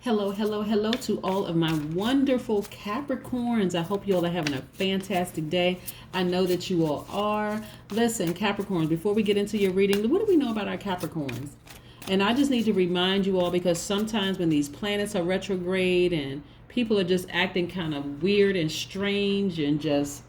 Hello, hello, hello to all of my wonderful Capricorns. I hope you all are having a fantastic day. I know that you all are. Listen, Capricorns, before we get into your reading, what do we know about our Capricorns? And I just need to remind you all, because sometimes when these planets are retrograde and people are just acting kind of weird and strange and just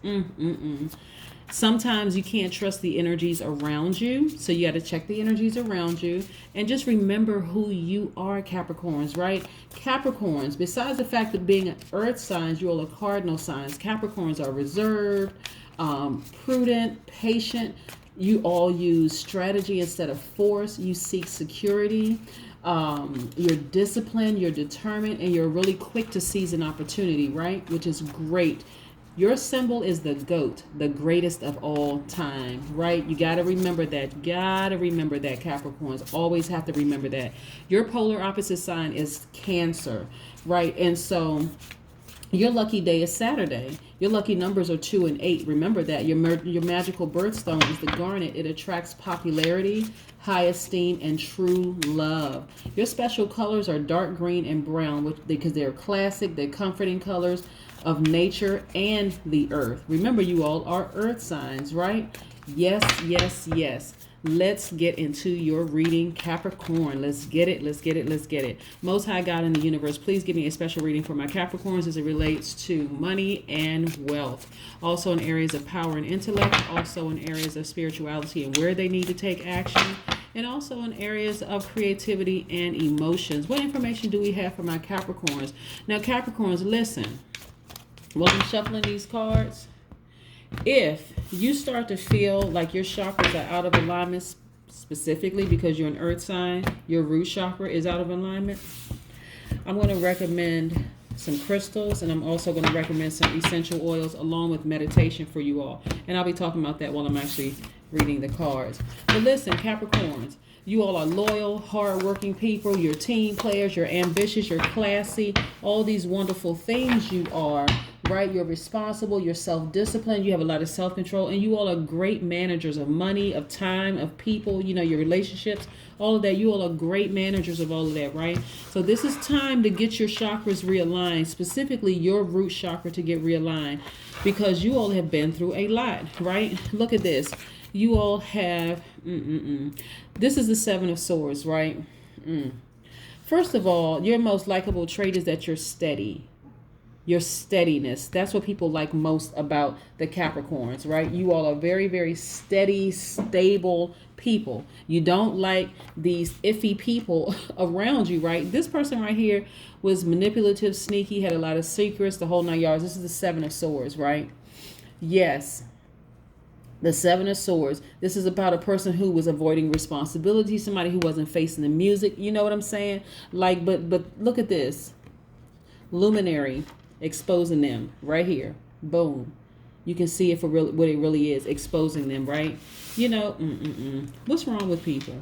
sometimes you can't trust the energies around you, so you got to check the energies around you and just remember who you are, Capricorns. Right? Capricorns, besides the fact of being earth signs, you all are cardinal signs. Capricorns are reserved, prudent, patient. You all use strategy instead of force. You seek security. You're disciplined, you're determined, and you're really quick to seize an opportunity, right? Which is great. Your symbol is the goat, the greatest of all time, right? You got to remember that. Got to remember that, Capricorns. Always have to remember that. Your polar opposite sign is Cancer, right? And so your lucky day is Saturday. Your lucky numbers are 2 and 8. Remember that. Your magical birthstone is the garnet. It attracts popularity, high esteem, and true love. Your special colors are dark green and brown, because they're classic, they're comforting colors of nature and the earth. Remember, you all are earth signs, right? Yes, yes, yes. Let's get into your reading, Capricorn. Let's get it. Let's get it. Let's get it. Most High God in the universe, please give me a special reading for my Capricorns as it relates to money and wealth. Also in areas of power and intellect. Also in areas of spirituality and where they need to take action. And also in areas of creativity and emotions. What information do we have for my Capricorns? Now, Capricorns, listen. While I'm shuffling these cards, if you start to feel like your chakras are out of alignment, specifically because you're an earth sign, your root chakra is out of alignment, I'm going to recommend some crystals, and I'm also going to recommend some essential oils along with meditation for you all. And I'll be talking about that while I'm actually reading the cards. But listen, Capricorns, you all are loyal, hardworking people. You're team players. You're ambitious. You're classy. All these wonderful things you are, right? You're responsible. You're self-disciplined. You have a lot of self-control. And you all are great managers of money, of time, of people, your relationships, all of that. You all are great managers of all of that, right? So this is time to get your chakras realigned, specifically your root chakra to get realigned, because you all have been through a lot, right? Look at this. You all have, this is the Seven of Swords, right? First of all, your most likable trait is that you're steady. Your steadiness. That's what people like most about the Capricorns, right? You all are very, very steady, stable people. You don't like these iffy people around you, right? This person right here was manipulative, sneaky, had a lot of secrets, the whole 9 yards. This is the Seven of Swords, right? Yes. The Seven of Swords. This is about a person who was avoiding responsibility, somebody who wasn't facing the music. You know what I'm saying? Like, but look at this. Luminary, exposing them right here. Boom. You can see it for what it really is, exposing them, right? What's wrong with people?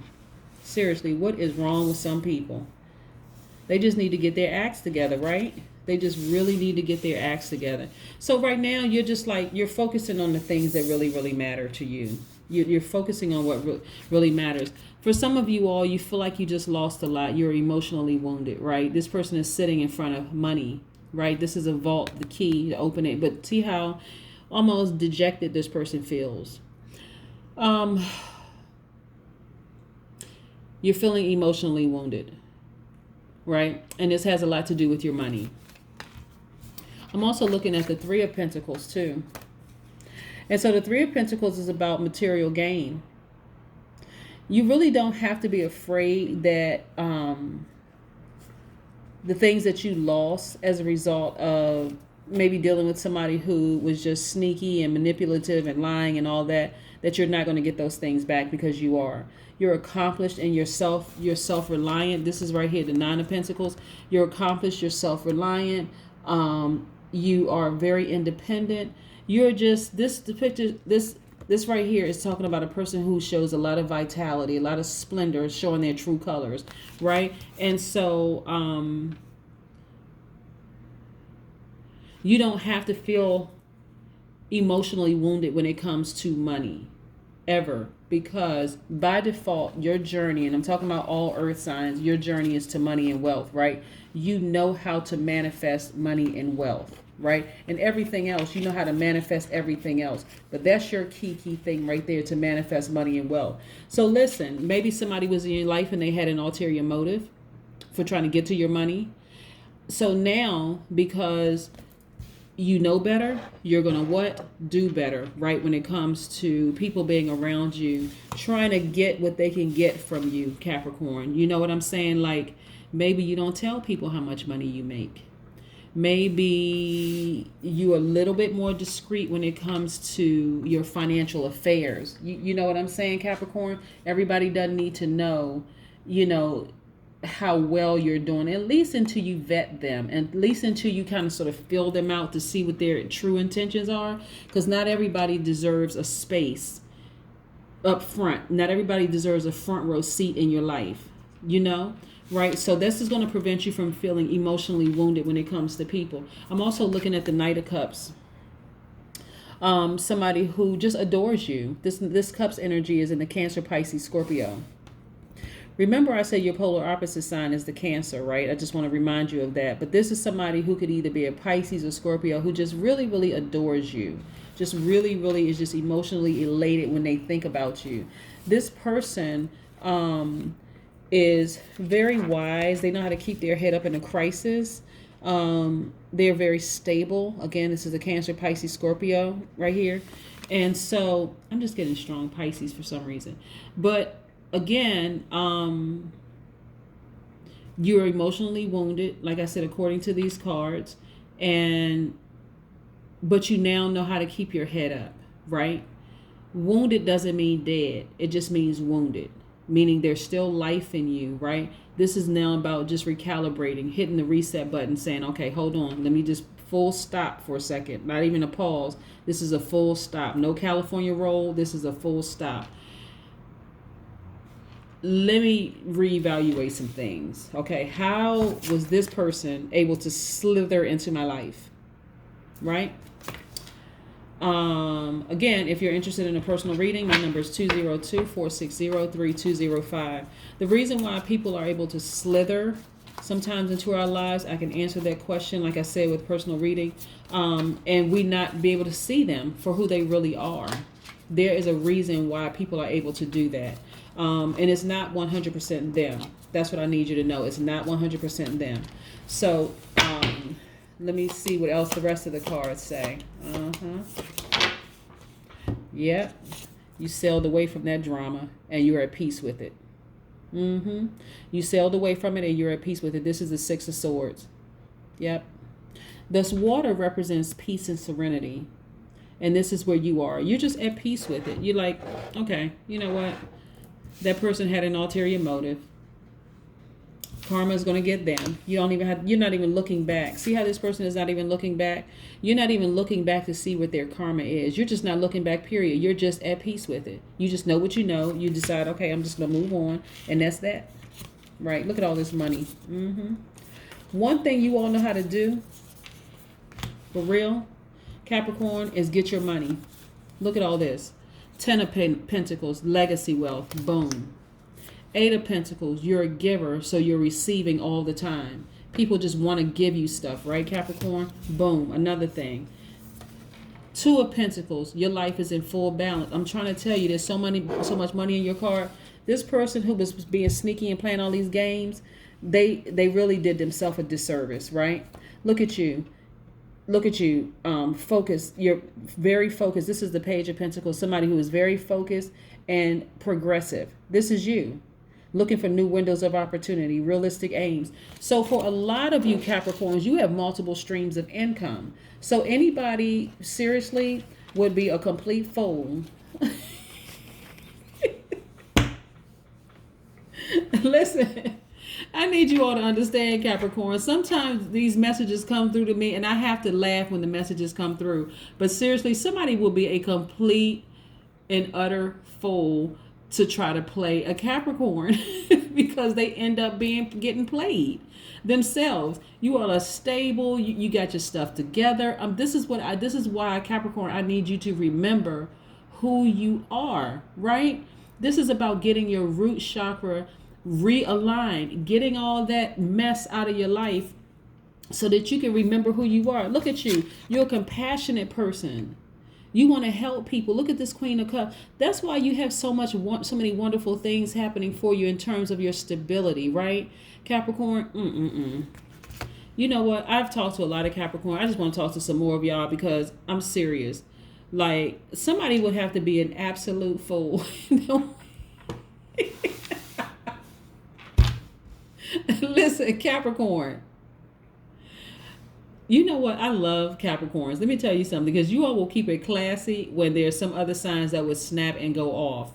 Seriously, what is wrong with some people? They just need to get their acts together, right? They just really need to get their acts together. So right now, you're just like, you're focusing on the things that really, really matter to you. You're focusing on what really matters. For some of you all, you feel like you just lost a lot. You're emotionally wounded, right? This person is sitting in front of money, right? This is a vault, the key to open it. But see how almost dejected this person feels. You're feeling emotionally wounded, right? And this has a lot to do with your money. I'm also looking at the Three of Pentacles too. And so the Three of Pentacles is about material gain. You really don't have to be afraid that the things that you lost as a result of maybe dealing with somebody who was just sneaky and manipulative and lying and all that you're not going to get those things back, because you're accomplished and you're self-reliant. This is right here, the Nine of Pentacles. You're accomplished, you're self-reliant. You are very independent. You're just, this right here is talking about a person who shows a lot of vitality, a lot of splendor, showing their true colors, right? And so you don't have to feel emotionally wounded when it comes to money, ever. because by default, your journey, and I'm talking about all earth signs, your journey is to money and wealth, right? You know how to manifest money and wealth, right? And everything else, you know how to manifest everything else. But that's your key thing right there, to manifest money and wealth. So listen, maybe somebody was in your life and they had an ulterior motive for trying to get to your money. So now, because you know better, you're going to what? Do better, right? When it comes to people being around you, trying to get what they can get from you, Capricorn. You know what I'm saying? Like, maybe you don't tell people how much money you make. Maybe you're a little bit more discreet when it comes to your financial affairs. You know what I'm saying, Capricorn? Everybody doesn't need to know, how well you're doing, at least until you vet them, and at least until you kind of sort of fill them out to see what their true intentions are, because not everybody deserves a space up front. Not everybody deserves a front row seat in your life, right? So this is going to prevent you from feeling emotionally wounded when it comes to people. I'm also looking at the Knight of Cups. Somebody who just adores you. This Cups energy is in the Cancer, Pisces, Scorpio. Remember, I said your polar opposite sign is the Cancer, right? I just want to remind you of that. But this is somebody who could either be a Pisces or Scorpio who just really, really adores you. Just really, really is just emotionally elated when they think about you. This person is very wise. They know how to keep their head up in a crisis. They're very stable. Again, this is a Cancer, Pisces, Scorpio right here. And so I'm just getting strong Pisces for some reason. But again, you're emotionally wounded, like I said, according to these cards, but you now know how to keep your head up, right? Wounded doesn't mean dead. It just means wounded, meaning there's still life in you, right? This is now about just recalibrating, hitting the reset button, saying, okay, hold on, let me just full stop for a second. Not even a pause. This is a full stop. No California roll. This is a full stop. Let me reevaluate some things. Okay, how was this person able to slither into my life? Right? Again, if you're interested in a personal reading, my number is 202-460-3205. The reason why people are able to slither sometimes into our lives, I can answer that question, like I said, with personal reading, and we not be able to see them for who they really are. There is a reason why people are able to do that. And it's not 100% them. That's what I need you to know. It's not 100% them. So let me see what else the rest of the cards say. Yep. You sailed away from that drama and you're at peace with it. You sailed away from it and you're at peace with it. This is the Six of Swords. Yep. This water represents peace and serenity. And this is where you are. You're just at peace with it. You're like, okay, you know what? That person had an ulterior motive. Karma is going to get them. You're not even looking back. See how this person is not even looking back? You're not even looking back to see what their karma is. You're just not looking back, period. You're just at peace with it. You just know what you know. You decide, okay, I'm just going to move on. And that's that. Right? Look at all this money. One thing you all know how to do, for real, Capricorn, is get your money. Look at all this. 10 of Pentacles, legacy wealth, boom. 8 of Pentacles, you're a giver, so you're receiving all the time. People just want to give you stuff, right, Capricorn? Boom, another thing. 2 of Pentacles, your life is in full balance. I'm trying to tell you, there's so much money in your card. This person who was being sneaky and playing all these games, they really did themselves a disservice, right? Look at you. Focus. You're very focused. This is the Page of Pentacles. Somebody who is very focused and progressive. This is you. Looking for new windows of opportunity, realistic aims. So for a lot of you Capricorns, you have multiple streams of income. So anybody seriously would be a complete fool. Listen. I need you all to understand, Capricorn. Sometimes these messages come through to me and I have to laugh when the messages come through. But seriously, somebody will be a complete and utter fool to try to play a Capricorn because they end up getting played themselves. You all are stable. You got your stuff together. This is why, Capricorn, I need you to remember who you are, right? This is about getting your root chakra realigned, getting all that mess out of your life so that you can remember who you are. Look at you. You're a compassionate person. You want to help people. Look at this Queen of Cups. That's why you have so many wonderful things happening for you in terms of your stability, right? Capricorn, You know what? I've talked to a lot of Capricorn. I just want to talk to some more of y'all because I'm serious. Like, somebody would have to be an absolute fool. Listen, Capricorn. You know what? I love Capricorns. Let me tell you something, because you all will keep it classy when there's some other signs that would snap and go off.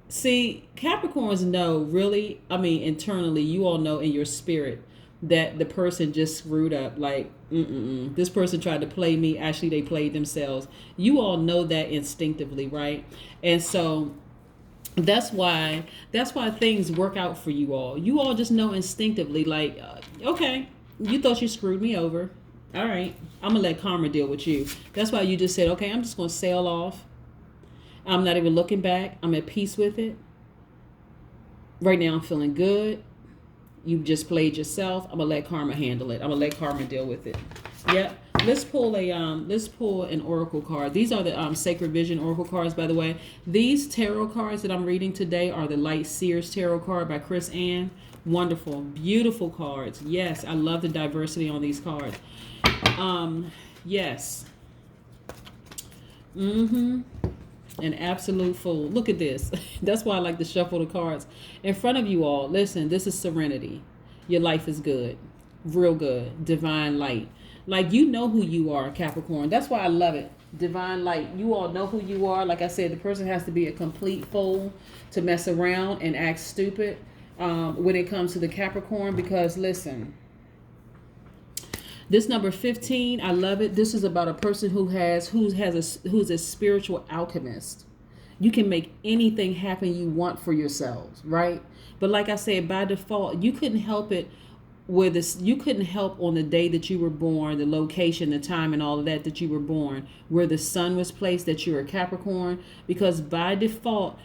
See, Capricorns know, really, I mean, internally, you all know in your spirit that the person just screwed up. Like, this person tried to play me. Actually, they played themselves. You all know that instinctively, right? And so that's why things work out for you all. You all just know instinctively, like, okay, you thought you screwed me over. All right, I'm gonna let karma deal with you. That's why you just said, okay, I'm just gonna sail off. I'm not even looking back. I'm at peace with it. Right now, I'm feeling good. You just played yourself. I'm gonna let karma handle it. I'm gonna let karma deal with it. Yep. Let's pull an oracle card. These are the Sacred Vision oracle cards, by the way. These tarot cards that I'm reading today are the Light Seers tarot card by Chris Ann. Wonderful, beautiful cards. Yes, I love the diversity on these cards. Yes. An absolute fool. Look at this. That's why I like to shuffle the cards in front of you all. Listen, this is serenity. Your life is good. Real good. Divine light. Like, you know who you are, Capricorn. That's why I love it. Divine light. You all know who you are. Like I said, the person has to be a complete fool to mess around and act stupid when it comes to the Capricorn. Because, listen, this number 15, I love it. This is about a person who's a spiritual alchemist. You can make anything happen you want for yourselves, right? But like I said, by default, you couldn't help it. You couldn't help on the day that you were born, the location, the time, and all of that you were born, where the sun was placed, that you're a Capricorn, because by default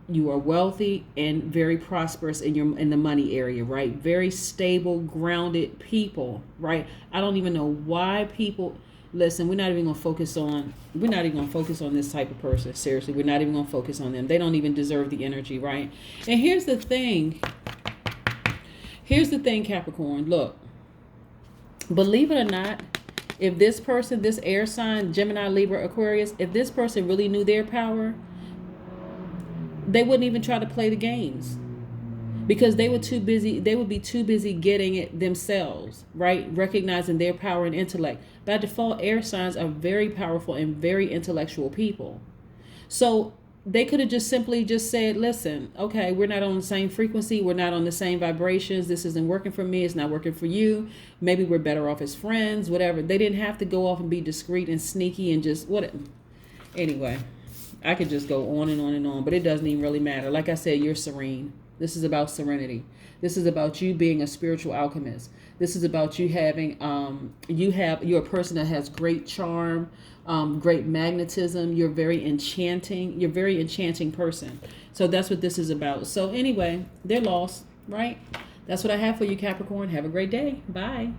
you are wealthy and very prosperous in the money area, right? Very stable, grounded people, right? I don't even know why people listen. We're not even gonna focus on this type of person. Seriously, we're not even gonna focus on them. They don't even deserve the energy, right? And here's the thing, Capricorn. Look, believe it or not, if this person, this air sign, Gemini, Libra, Aquarius, if this person really knew their power, they wouldn't even try to play the games, because they would be too busy getting it themselves, right? Recognizing their power and intellect. By default, air signs are very powerful and very intellectual people. So they could have just simply said, listen, okay, we're not on the same frequency. We're not on the same vibrations. This isn't working for me. It's not working for you. Maybe we're better off as friends, whatever. They didn't have to go off and be discreet and sneaky and just what. Anyway, I could just go on and on and on, but it doesn't even really matter. Like I said, you're serene. This is about serenity. This is about you being a spiritual alchemist. This is about you having, you're a person that has great charm, great magnetism. You're very enchanting. You're a very enchanting person. So that's what this is about. So anyway, they're lost, right? That's what I have for you, Capricorn. Have a great day. Bye.